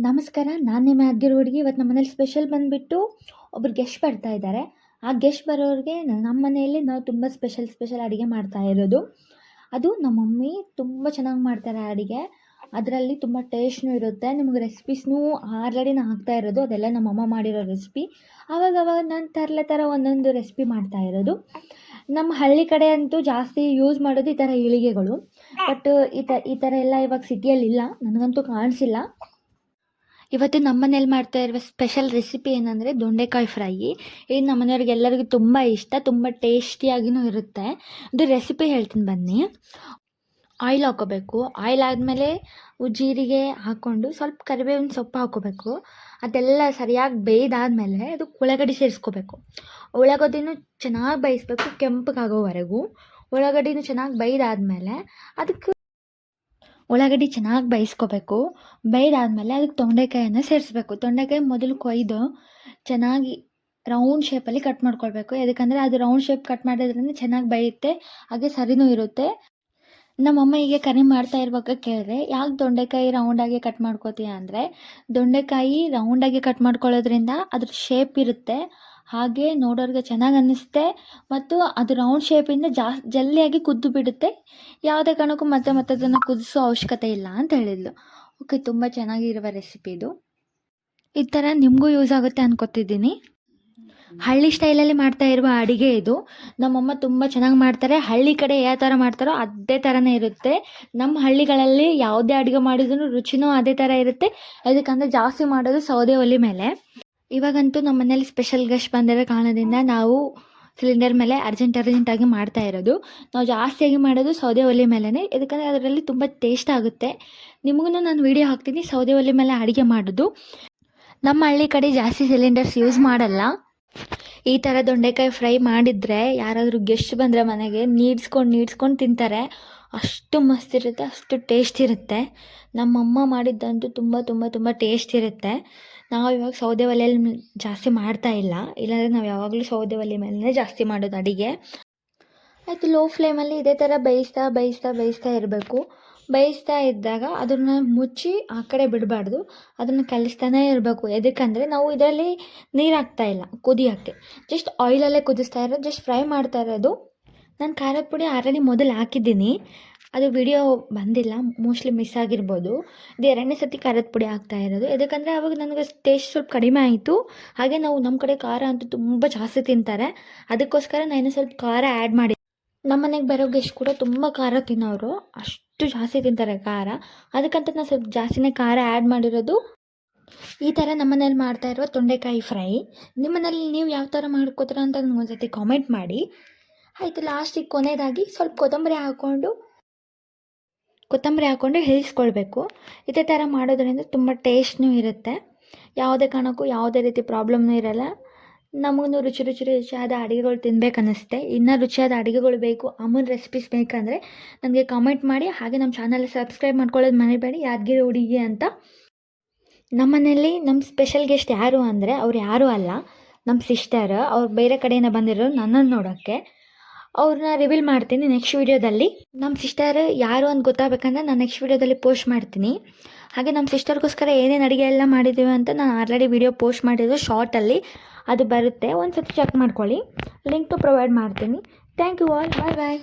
ನಮಸ್ಕಾರ. ನಾನು ನಿಮ್ಮ ಯಾದಗಿರಿ ಹುಡುಗಿ. ಇವತ್ತು ನಮ್ಮ ಮನೇಲಿ ಸ್ಪೆಷಲ್ ಬಂದುಬಿಟ್ಟು ಒಬ್ರು ಗೆಸ್ಟ್ ಬರ್ತಾ ಇದ್ದಾರೆ. ಆ ಗೆಸ್ಟ್ ಬರೋರಿಗೆ ನಮ್ಮ ಮನೆಯಲ್ಲಿ ನಾವು ತುಂಬ ಸ್ಪೆಷಲ್ ಅಡುಗೆ ಮಾಡ್ತಾ ಇರೋದು. ಅದು ನಮ್ಮ ಮಮ್ಮಿ ತುಂಬ ಚೆನ್ನಾಗಿ ಮಾಡ್ತಾರೆ ಅಡುಗೆ. ಅದರಲ್ಲಿ ತುಂಬ ಟೇಸ್ಟ್ನೂ ಇರುತ್ತೆ. ನಿಮ್ಗೆ ರೆಸಿಪೀಸ್ನೂ ಆಲ್ರೆಡಿ ನಾನು ಹಾಕ್ತಾ ಇರೋದು ಅದೆಲ್ಲ ನಮ್ಮಮ್ಮ ಮಾಡಿರೋ ರೆಸಿಪಿ. ಆವಾಗವಾಗ ನಾನು ಥರ ಒಂದೊಂದು ರೆಸಿಪಿ ಮಾಡ್ತಾ ಇರೋದು. ನಮ್ಮ ಹಳ್ಳಿ ಕಡೆ ಅಂತೂ ಜಾಸ್ತಿ ಯೂಸ್ ಮಾಡೋದು ಈ ಥರ ಈಳಿಗೆಗಳು. ಬಟ್ ಈ ಥರ ಎಲ್ಲ ಇವಾಗ ಸಿಟಿಯಲ್ಲಿಲ್ಲ, ನನಗಂತೂ ಕಾಣಿಸಿಲ್ಲ. ಇವತ್ತು ನಮ್ಮ ಮನೇಲಿ ಮಾಡ್ತಾ ಇರುವ ಸ್ಪೆಷಲ್ ರೆಸಿಪಿ ಏನಂದರೆ ದೊಂಡೆಕಾಯಿ ಫ್ರೈ. ಇದು ನಮ್ಮ ಮನೆಯವ್ರಿಗೆ ಎಲ್ಲರಿಗೂ ತುಂಬ ಇಷ್ಟ, ತುಂಬ ಟೇಸ್ಟಿಯಾಗಿಯೂ ಇರುತ್ತೆ. ಇದು ರೆಸಿಪಿ ಹೇಳ್ತೀನಿ ಬನ್ನಿ. ಆಯಿಲ್ ಹಾಕ್ಕೋಬೇಕು. ಆಯಿಲ್ ಆದಮೇಲೆ ಜೀರಿಗೆ ಹಾಕ್ಕೊಂಡು ಸ್ವಲ್ಪ ಕರಿಬೇವಿನ ಸೊಪ್ಪು ಹಾಕ್ಕೋಬೇಕು. ಅದೆಲ್ಲ ಸರಿಯಾಗಿ ಬೇಯ್ದಾದ್ಮೇಲೆ ಅದಕ್ಕೆ ಉಳ್ಳಾಗಡ್ಡಿ ಸೇರಿಸ್ಕೋಬೇಕು. ಉಳ್ಳಾಗಡ್ಡಿನೂ ಚೆನ್ನಾಗಿ ಬೇಯಿಸ್ಬೇಕು, ಕೆಂಪಗಾಗೋವರೆಗೂ. ಉಳ್ಳಾಗಡ್ಡಿನೂ ಚೆನ್ನಾಗಿ ಬೇಯ್ದಾದ್ಮೇಲೆ ಅದಕ್ಕೆ ಉಳ್ಳಾಗಡ್ಡಿ ಚೆನ್ನಾಗಿ ಬೇಯಿಸ್ಕೋಬೇಕು. ಬೇಯ್ದಾದ್ಮೇಲೆ ಅದಕ್ಕೆ ತೊಂಡೆಕಾಯನ್ನು ಸೇರಿಸ್ಬೇಕು. ತೊಂಡೆಕಾಯಿ ಮೊದಲು ಕೊಯ್ದು ಚೆನ್ನಾಗಿ ರೌಂಡ್ ಶೇಪಲ್ಲಿ ಕಟ್ ಮಾಡ್ಕೊಳ್ಬೇಕು. ಯಾಕಂದರೆ ಅದು ರೌಂಡ್ ಶೇಪ್ ಕಟ್ ಮಾಡೋದ್ರಿಂದ ಚೆನ್ನಾಗಿ ಬೇಯುತ್ತೆ, ಹಾಗೆ ಸರಿನೂ ಇರುತ್ತೆ. ನಮ್ಮಮ್ಮ ಹೀಗೆ ಕರಿ ಮಾಡ್ತಾ ಇರುವಾಗ ಕೇಳಿದ್ರೆ, ಯಾಕೆ ದೊಂಡೆಕಾಯಿ ರೌಂಡಾಗಿ ಕಟ್ ಮಾಡ್ಕೋತೀಯ ಅಂದರೆ, ದೊಂಡೆಕಾಯಿ ರೌಂಡಾಗಿ ಕಟ್ ಮಾಡ್ಕೊಳ್ಳೋದ್ರಿಂದ ಅದ್ರ ಶೇಪ್ ಇರುತ್ತೆ, ಹಾಗೆ ನೋಡೋರಿಗೆ ಚೆನ್ನಾಗಿ ಅನ್ನಿಸುತ್ತೆ, ಮತ್ತು ಅದು ರೌಂಡ್ ಶೇಪಿಂದ ಜಲ್ದಿಯಾಗಿ ಕುದ್ದು ಬಿಡುತ್ತೆ. ಯಾವುದೇ ಕಾರಣಕ್ಕೂ ಮತ್ತೆ ಅದನ್ನು ಕುದಿಸೋ ಅವಶ್ಯಕತೆ ಇಲ್ಲ ಅಂತ ಹೇಳಿದ್ಲು. ಓಕೆ, ತುಂಬ ಚೆನ್ನಾಗಿರುವ ರೆಸಿಪಿ ಇದು. ಈ ಥರ ನಿಮಗೂ ಯೂಸ್ ಆಗುತ್ತೆ ಅನ್ಕೋತಿದ್ದೀನಿ. ಹಳ್ಳಿ ಸ್ಟೈಲಲ್ಲಿ ಮಾಡ್ತಾ ಇರುವ ಅಡುಗೆ ಇದು. ನಮ್ಮಮ್ಮ ತುಂಬ ಚೆನ್ನಾಗಿ ಮಾಡ್ತಾರೆ. ಹಳ್ಳಿ ಕಡೆ ಯಾವ ಥರ ಮಾಡ್ತಾರೋ ಅದೇ ಥರನೇ ಇರುತ್ತೆ. ನಮ್ಮ ಹಳ್ಳಿಗಳಲ್ಲಿ ಯಾವುದೇ ಅಡುಗೆ ಮಾಡಿದ್ರೂ ರುಚಿನೂ ಅದೇ ಥರ ಇರುತ್ತೆ. ಅದಕ್ಕಂದರೆ ಜಾಸ್ತಿ ಮಾಡೋದು ಸೌದೆ ಒಲೆ ಮೇಲೆ. ಇವಾಗಂತೂ ನಮ್ಮ ಮನೇಲಿ ಸ್ಪೆಷಲ್ ಗೆಸ್ಟ್ ಬಂದಿರೋ ಕಾರಣದಿಂದ ನಾವು ಸಿಲಿಂಡರ್ ಮೇಲೆ ಅರ್ಜೆಂಟಾಗಿ ಮಾಡ್ತಾ ಇರೋದು. ನಾವು ಜಾಸ್ತಿಯಾಗಿ ಮಾಡೋದು ಸೌದೆ ಒಲೆ ಮೇಲೇ, ಯಾಕಂದರೆ ಅದರಲ್ಲಿ ತುಂಬ ಟೇಸ್ಟ್ ಆಗುತ್ತೆ. ನಿಮಗೂ ನಾನು ವಿಡಿಯೋ ಹಾಕ್ತೀನಿ ಸೌದೆ ಒಲೆ ಮೇಲೆ ಅಡುಗೆ ಮಾಡೋದು. ನಮ್ಮ ಹಳ್ಳಿ ಕಡೆ ಜಾಸ್ತಿ ಸಿಲಿಂಡರ್ಸ್ ಯೂಸ್ ಮಾಡಲ್ಲ. ಈ ಥರ ದೊಂಡೆಕಾಯಿ ಫ್ರೈ ಮಾಡಿದರೆ ಯಾರಾದರೂ ಗೆಸ್ಟ್ ಬಂದರೆ ಮನೆಗೆ ನೀಡ್ಸ್ಕೊಂಡು ತಿಂತಾರೆ. ಅಷ್ಟು ಮಸ್ತ್ ಇರುತ್ತೆ, ಅಷ್ಟು ಟೇಸ್ಟ್ ಇರುತ್ತೆ. ನಮ್ಮಮ್ಮ ಮಾಡಿದ್ದಂತೂ ತುಂಬ ಟೇಸ್ಟ್ ಇರುತ್ತೆ. ನಾವು ಇವಾಗ ಸೌದೆ ಒಲೆಯಲ್ಲಿ ಜಾಸ್ತಿ ಮಾಡ್ತಾ ಇಲ್ಲ, ಇಲ್ಲಾಂದರೆ ನಾವು ಯಾವಾಗಲೂ ಸೌದೆ ಒಲೆ ಮೇಲೆ ಜಾಸ್ತಿ ಮಾಡೋದು ಅಡುಗೆ. ಆಯಿತು, ಲೋ ಫ್ಲೇಮಲ್ಲಿ ಇದೇ ಥರ ಬೇಯಿಸ್ತಾ ಇರಬೇಕು. ಬೇಯಿಸ್ತಾ ಇದ್ದಾಗ ಅದನ್ನು ಮುಚ್ಚಿ ಆ ಕಡೆ ಬಿಡಬಾರ್ದು, ಅದನ್ನು ಕಲಿಸ್ತಾನೇ ಇರಬೇಕು. ಎದಕ್ಕಂದರೆ ನಾವು ಇದರಲ್ಲಿ ನೀರು ಹಾಕ್ತಾಯಿಲ್ಲ ಕುದಿಯೋಕ್ಕೆ, ಜಸ್ಟ್ ಆಯಿಲಲ್ಲೇ ಕುದಿಸ್ತಾ ಇರೋದು, ಜಸ್ಟ್ ಫ್ರೈ ಮಾಡ್ತಾ ಇರೋದು. ನಾನು ಖಾರದ ಪುಡಿ ಆಲ್ರೆಡಿ ಮೊದಲು ಹಾಕಿದ್ದೀನಿ, ಅದು ವಿಡಿಯೋ ಬಂದಿಲ್ಲ, ಮೋಸ್ಟ್ಲಿ ಮಿಸ್ ಆಗಿರ್ಬೋದು. ಇದು 2ನೇ ಸತಿ ಖಾರದ ಪುಡಿ ಹಾಕ್ತಾ ಇರೋದು. ಯಾಕಂದರೆ ಆವಾಗ ನನಗೆ ಟೇಸ್ಟ್ ಸ್ವಲ್ಪ ಕಡಿಮೆ ಆಯಿತು. ಹಾಗೆ ನಮ್ಮ ಕಡೆ ಖಾರ ಅಂತೂ ತುಂಬ ಜಾಸ್ತಿ ತಿಂತಾರೆ, ಅದಕ್ಕೋಸ್ಕರ ನಾನು ಸ್ವಲ್ಪ ಖಾರ ಆ್ಯಡ್ ಮಾಡಿ. ನಮ್ಮ ಮನೆಗೆ ಬರೋ ಗೆಸ್ಟ್ ಕೂಡ ತುಂಬ ಖಾರ ತಿನ್ನೋರು, ಅಷ್ಟು ಜಾಸ್ತಿ ತಿಂತಾರೆ ಖಾರ. ಅದಕ್ಕಂತ ನಾನು ಸ್ವಲ್ಪ ಜಾಸ್ತಿನೇ ಖಾರ ಆ್ಯಡ್ ಮಾಡಿರೋದು. ಈ ಥರ ನಮ್ಮ ಮನೇಲಿ ಮಾಡ್ತಾ ಇರುವ ತೊಂಡೆಕಾಯಿ ಫ್ರೈ. ನಿಮ್ಮ ಮನೇಲಿ ನೀವು ಯಾವ ಥರ ಮಾಡ್ಕೋತೀರ ಅಂತ ನನಗೊಂದ್ಸತಿ ಕಾಮೆಂಟ್ ಮಾಡಿ. ಆಯಿತು, ಲಾಸ್ಟಿಗೆ ಕೊನೆಯದಾಗಿ ಸ್ವಲ್ಪ ಕೊತ್ತಂಬರಿ ಹಾಕ್ಕೊಂಡು ಬೇಯಿಸ್ಕೊಳ್ಬೇಕು. ಇದೇ ಥರ ಮಾಡೋದ್ರಿಂದ ತುಂಬ ಟೇಸ್ಟ್ನೂ ಇರುತ್ತೆ. ಯಾವುದೇ ಕಾರಣಕ್ಕೂ ಯಾವುದೇ ರೀತಿ ಪ್ರಾಬ್ಲಮ್ನೂ ಇರಲ್ಲ. ನಮಗೂ ರುಚಿಯಾದ ಅಡುಗೆಗಳು ತಿನ್ಬೇಕನ್ನಿಸುತ್ತೆ. ಇನ್ನೂ ರುಚಿಯಾದ ಅಡುಗೆಗಳು ಬೇಕು, ಅಮ್ಮನ ರೆಸಿಪೀಸ್ ಬೇಕಂದರೆ ನನಗೆ ಕಾಮೆಂಟ್ ಮಾಡಿ. ಹಾಗೆ ನಮ್ಮ ಚಾನಲ್ ಸಬ್ಸ್ಕ್ರೈಬ್ ಮಾಡ್ಕೊಳ್ಳೋದು ಮರಿಬೇಡಿ, ಯಾದಗಿರಿ ಹುಡುಗಿ ಅಂತ. ನಮ್ಮ ಮನೆಯಲ್ಲಿ ನಮ್ಮ ಸ್ಪೆಷಲ್ ಗೆಸ್ಟ್ ಯಾರು ಅಂದರೆ, ಅವ್ರು ಯಾರೂ ಅಲ್ಲ, ನಮ್ಮ ಸಿಸ್ಟರ್. ಅವ್ರು ಬೇರೆ ಕಡೆಯಿಂದ ಬಂದಿರೋರು ನನ್ನನ್ನು ನೋಡೋಕ್ಕೆ. ಅವ್ರನ್ನ ರಿವೀಲ್ ಮಾಡ್ತೀನಿ ನೆಕ್ಸ್ಟ್ ವೀಡಿಯೋದಲ್ಲಿ. ನಮ್ಮ ಸಿಸ್ಟರ್ ಯಾರು ಅಂತ ಗೊತ್ತಾಗಬೇಕಂದ್ರೆ ನಾನು ನೆಕ್ಸ್ಟ್ ವೀಡಿಯೋದಲ್ಲಿ ಪೋಸ್ಟ್ ಮಾಡ್ತೀನಿ. ಹಾಗೆ ನಮ್ಮ ಸಿಸ್ಟರ್ಗೋಸ್ಕರ ಏನೇನು ಅಡುಗೆ ಎಲ್ಲ ಮಾಡಿದ್ದೀವಿ ಅಂತ ನಾನು ಆಲ್ರೆಡಿ ವಿಡಿಯೋ ಪೋಸ್ಟ್ ಮಾಡಿದ್ದು ಶಾರ್ಟಲ್ಲಿ, ಅದು ಬರುತ್ತೆ, ಒಂದು ಸತಿ ಚೆಕ್ ಮಾಡ್ಕೊಳ್ಳಿ. ಲಿಂಕ್ಟು ಪ್ರೊವೈಡ್ ಮಾಡ್ತೀನಿ. Thank you all, bye.